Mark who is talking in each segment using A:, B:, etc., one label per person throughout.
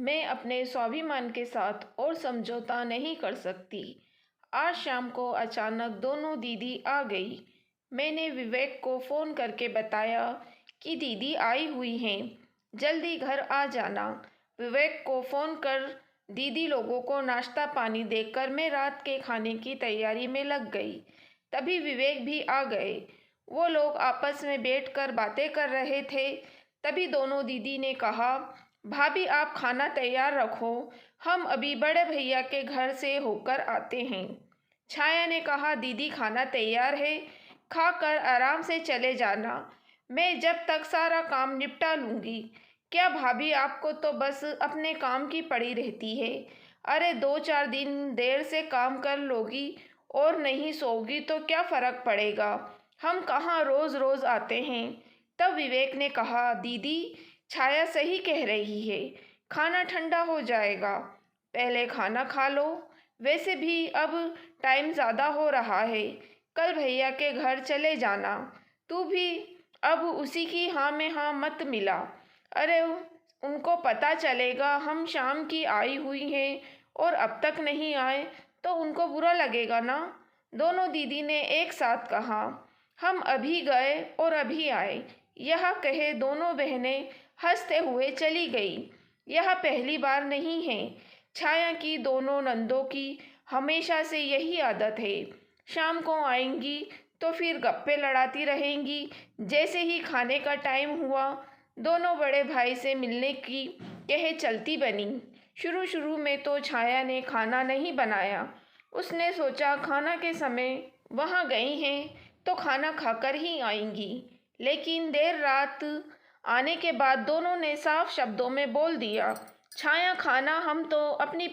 A: मैं अपने स्वाभिमान के साथ और समझौता नहीं कर सकती। आज शाम को अचानक दोनों दीदी आ गई। मैंने विवेक को फ़ोन करके बताया कि दीदी आई हुई हैं, जल्दी घर आ जाना। विवेक को फ़ोन कर दीदी लोगों को नाश्ता पानी देकर मैं रात के खाने की तैयारी में लग गई। तभी विवेक भी आ गए। वो लोग आपस में बैठकर बातें कर रहे थे। तभी दोनों दीदी ने कहा, भाभी आप खाना तैयार रखो, हम अभी बड़े भैया के घर से होकर आते हैं। छाया ने कहा, दीदी खाना तैयार है, खाकर आराम से चले जाना, मैं जब तक सारा काम निपटा लूँगी। क्या भाभी आपको तो बस अपने काम की पड़ी रहती है। अरे 2-4 दिन देर से काम कर लोगी और नहीं सोओगी तो क्या फ़र्क पड़ेगा, हम कहाँ रोज़ रोज़ आते हैं। तब विवेक ने कहा, दीदी छाया सही कह रही है, खाना ठंडा हो जाएगा, पहले खाना खा लो। वैसे भी अब टाइम ज़्यादा हो रहा है, कल भैया के घर चले जाना। तू भी अब उसी की हाँ में हाँ मत मिला। अरे उनको पता चलेगा हम शाम की आई हुई हैं और अब तक नहीं आए तो उनको बुरा लगेगा ना। दोनों दीदी ने एक साथ कहा, हम अभी गए और अभी आए। यह कहे दोनों बहनें हंसते हुए चली गई। यह पहली बार नहीं है। छाया की दोनों नंदों की हमेशा से यही आदत है। शाम को आएंगी तो फिर गप्पे लड़ाती रहेंगी। जैसे ही खाने का टाइम हुआ, दोनों बड़े भाई से मिलने की कहे चलती बनी। शुरू में तो छाया ने खाना नहीं बनाया। उसने सोचा खाना के समय वहाँ गई हैं तो खाना खाकर ही आएंगी। लेकिन देर रात आने के बाद दोनों ने साफ शब्दों में बोल दिया, छाया खाना हम तो अपनी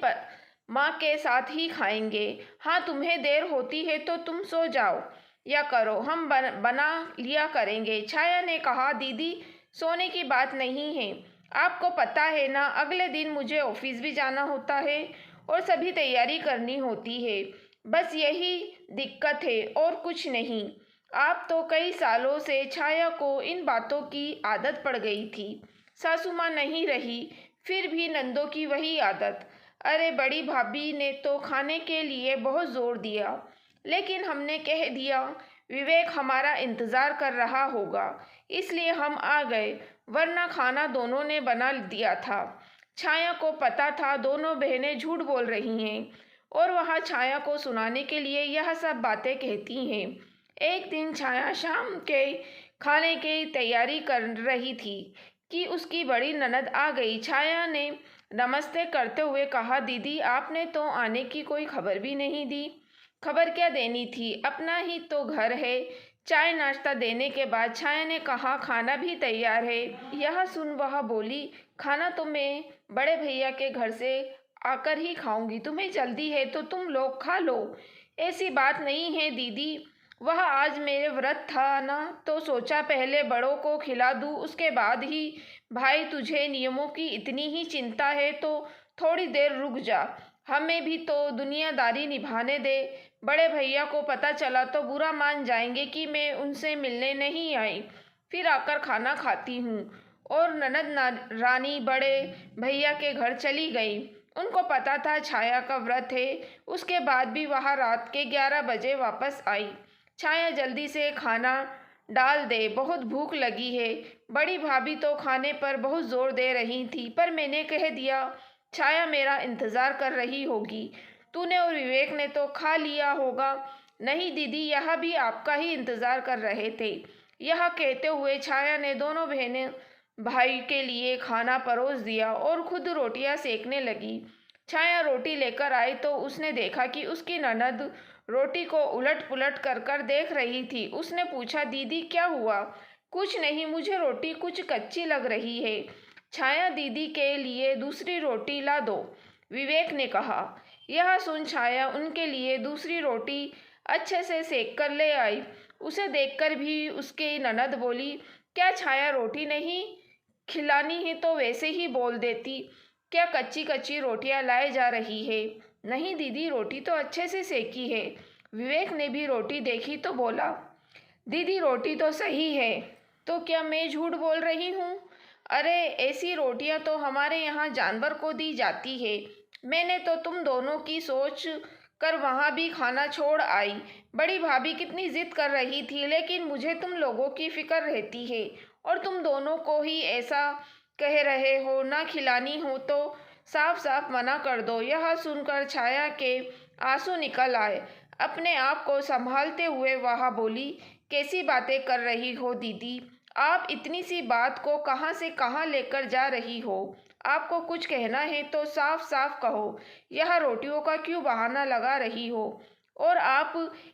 A: माँ के साथ ही खाएंगे। हाँ तुम्हें देर होती है तो तुम सो जाओ या करो, हम बना लिया करेंगे। छाया ने कहा, दीदी सोने की बात नहीं है, आपको पता है ना अगले दिन मुझे ऑफिस भी जाना होता है और सभी तैयारी करनी होती है, बस यही दिक्कत है और कुछ नहीं। आप तो कई सालों से छाया को इन बातों की आदत पड़ गई थी। सासू माँ नहीं रही, फिर भी नंदों की वही आदत। अरे बड़ी भाभी ने तो खाने के लिए बहुत जोर दिया, लेकिन हमने कह दिया विवेक हमारा इंतज़ार कर रहा होगा, इसलिए हम आ गए, वरना खाना दोनों ने बना दिया था। छाया को पता था दोनों बहनें झूठ बोल रही हैं और वह छाया को सुनाने के लिए यह सब बातें कहती हैं। एक दिन छाया शाम के खाने की तैयारी कर रही थी कि उसकी बड़ी ननद आ गई। छाया ने नमस्ते करते हुए कहा, दीदी आपने तो आने की कोई खबर भी नहीं दी। खबर क्या देनी थी, अपना ही तो घर है। चाय नाश्ता देने के बाद छाया ने कहा, खाना भी तैयार है। यह सुन वह बोली, खाना तो मैं बड़े भैया के घर से आकर ही खाऊंगी, तुम्हें जल्दी है तो तुम लोग खा लो। ऐसी बात नहीं है दीदी, वह आज मेरे व्रत था ना, तो सोचा पहले बड़ों को खिला दूँ उसके बाद ही। भाई तुझे नियमों की इतनी ही चिंता है तो थोड़ी देर रुक जा, हमें भी तो दुनियादारी निभाने दे। बड़े भैया को पता चला तो बुरा मान जाएंगे कि मैं उनसे मिलने नहीं आई, फिर आकर खाना खाती हूँ। और ननद रानी बड़े भैया के घर चली गई। उनको पता था छाया का व्रत है। उसके बाद भी वह रात के 11 बजे वापस आई। छाया जल्दी से खाना डाल दे, बहुत भूख लगी है। बड़ी भाभी तो खाने पर बहुत जोर दे रही थी, पर मैंने कह दिया छाया मेरा इंतज़ार कर रही होगी, तूने और विवेक ने तो खा लिया होगा। नहीं दीदी, यह भी आपका ही इंतज़ार कर रहे थे। यह कहते हुए छाया ने दोनों बहनें भाई के लिए खाना परोस दिया और खुद रोटियां सेकने लगी। छाया रोटी लेकर आई तो उसने देखा कि उसकी ननद रोटी को उलट पुलट कर कर देख रही थी। उसने पूछा, दीदी क्या हुआ? कुछ नहीं, मुझे रोटी कुछ कच्ची लग रही है। छाया दीदी के लिए दूसरी रोटी ला दो, विवेक ने कहा। यह सुन छाया उनके लिए दूसरी रोटी अच्छे से सेक कर ले आई। उसे देखकर भी उसकी ननद बोली, क्या छाया रोटी नहीं खिलानी है तो वैसे ही बोल देती, क्या कच्ची कच्ची रोटियां लाए जा रही है? नहीं दीदी, रोटी तो अच्छे से सेकी है। विवेक ने भी रोटी देखी तो बोला, दीदी रोटी तो सही है, तो क्या मैं झूठ बोल रही हूँ? अरे ऐसी रोटियां तो हमारे यहाँ जानवर को दी जाती है। मैंने तो तुम दोनों की सोच कर वहाँ भी खाना छोड़ आई। बड़ी भाभी कितनी जिद कर रही थी, लेकिन मुझे तुम लोगों की फिक्र रहती है और तुम दोनों को ही ऐसा कह रहे हो ना खिलानी हो तो साफ साफ मना कर दो। यह सुनकर छाया के आंसू निकल आए। अपने आप को संभालते हुए वह बोली, कैसी बातें कर रही हो दीदी? आप इतनी सी बात को कहाँ से कहाँ लेकर जा रही हो? आपको कुछ कहना है तो साफ साफ कहो। यह रोटियों का क्यों बहाना लगा रही हो? और आप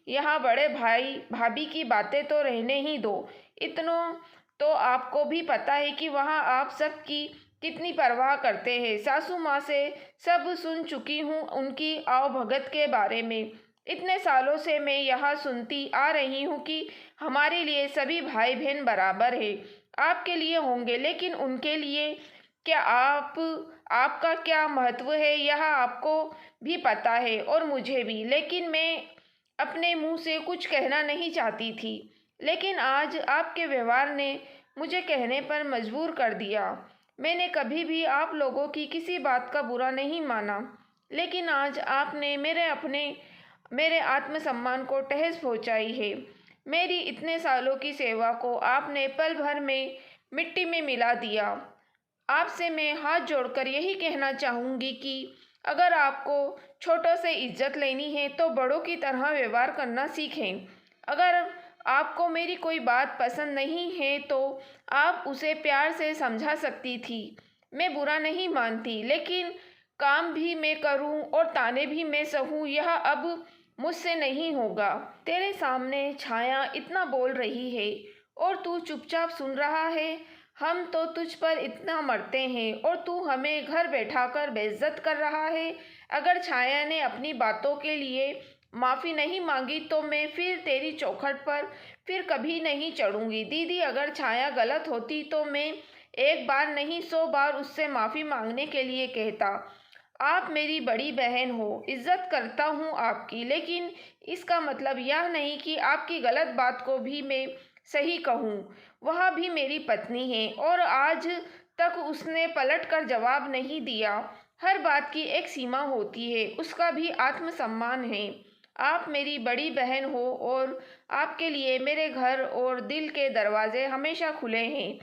A: यहाँ बड़े भाई भाभी की बातें तो रहने ही दो। इतनों तो आपको भी पता है कि वहाँ आप सबकी कितनी परवाह करते हैं। सासू माँ से सब सुन चुकी हूँ उनकी आवभगत के बारे में। इतने सालों से मैं यह सुनती आ रही हूँ कि हमारे लिए सभी भाई बहन बराबर है। आपके लिए होंगे, लेकिन उनके लिए क्या आपका क्या महत्व है यह आपको भी पता है और मुझे भी। लेकिन मैं अपने मुंह से कुछ कहना नहीं चाहती थी, लेकिन आज आपके व्यवहार ने मुझे कहने पर मजबूर कर दिया। मैंने कभी भी आप लोगों की किसी बात का बुरा नहीं माना, लेकिन आज आपने मेरे आत्मसम्मान को ठेस पहुंचाई है। मेरी इतने सालों की सेवा को आपने पल भर में मिट्टी में मिला दिया। आपसे मैं हाथ जोड़कर यही कहना चाहूँगी कि अगर आपको छोटों से इज्जत लेनी है तो बड़ों की तरह व्यवहार करना सीखें। अगर आपको मेरी कोई बात पसंद नहीं है तो आप उसे प्यार से समझा सकती थी। मैं बुरा नहीं मानती, लेकिन काम भी मैं करूं और ताने भी मैं सहूं, यह अब मुझसे नहीं होगा। तेरे सामने छाया इतना बोल रही है और तू चुपचाप सुन रहा है। हम तो तुझ पर इतना मरते हैं और तू हमें घर बैठाकर बेइज्जत कर रहा है। अगर छाया ने अपनी बातों के लिए माफ़ी नहीं मांगी तो मैं फिर तेरी चौखट पर फिर कभी नहीं चढ़ूंगी। दीदी, अगर छाया गलत होती तो मैं एक बार नहीं 100 बार उससे माफ़ी मांगने के लिए कहता। आप मेरी बड़ी बहन हो, इज्जत करता हूँ आपकी, लेकिन इसका मतलब यह नहीं कि आपकी गलत बात को भी मैं सही कहूँ। वह भी मेरी पत्नी है और आज तक उसने पलट कर जवाब नहीं दिया। हर बात की एक सीमा होती है, उसका भी आत्मसम्मान है। आप मेरी बड़ी बहन हो और आपके लिए मेरे घर और दिल के दरवाजे हमेशा खुले हैं।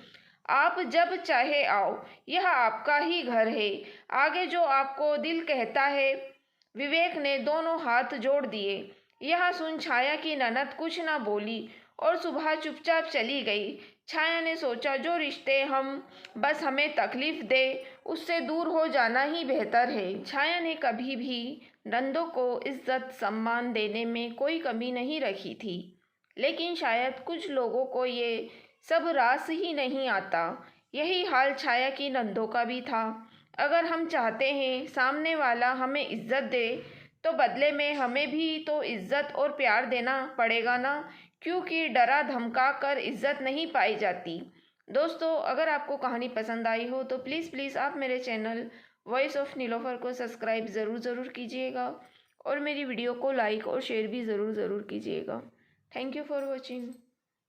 A: आप जब चाहे आओ, यह आपका ही घर है। आगे जो आपको दिल कहता है। विवेक ने दोनों हाथ जोड़ दिए। यह सुन छाया की ननद कुछ न बोली और सुबह चुपचाप चली गई। छाया ने सोचा, जो रिश्ते हम बस हमें तकलीफ दे उससे दूर हो जाना ही बेहतर है। छाया ने कभी भी नंदों को इज्जत सम्मान देने में कोई कमी नहीं रखी थी, लेकिन शायद कुछ लोगों को ये सब रास ही नहीं आता। यही हाल छाया की नंदों का भी था। अगर हम चाहते हैं सामने वाला हमें इज्जत दे, तो बदले में हमें भी तो इज्जत और प्यार देना पड़ेगा ना, क्योंकि डरा धमका कर इज्जत नहीं पाई जाती। दोस्तों, अगर आपको कहानी पसंद आई हो तो प्लीज़ आप मेरे चैनल वॉइस ऑफ नीलोफर को सब्सक्राइब ज़रूर कीजिएगा और मेरी वीडियो को लाइक और शेयर भी ज़रूर कीजिएगा। Thank you for watching.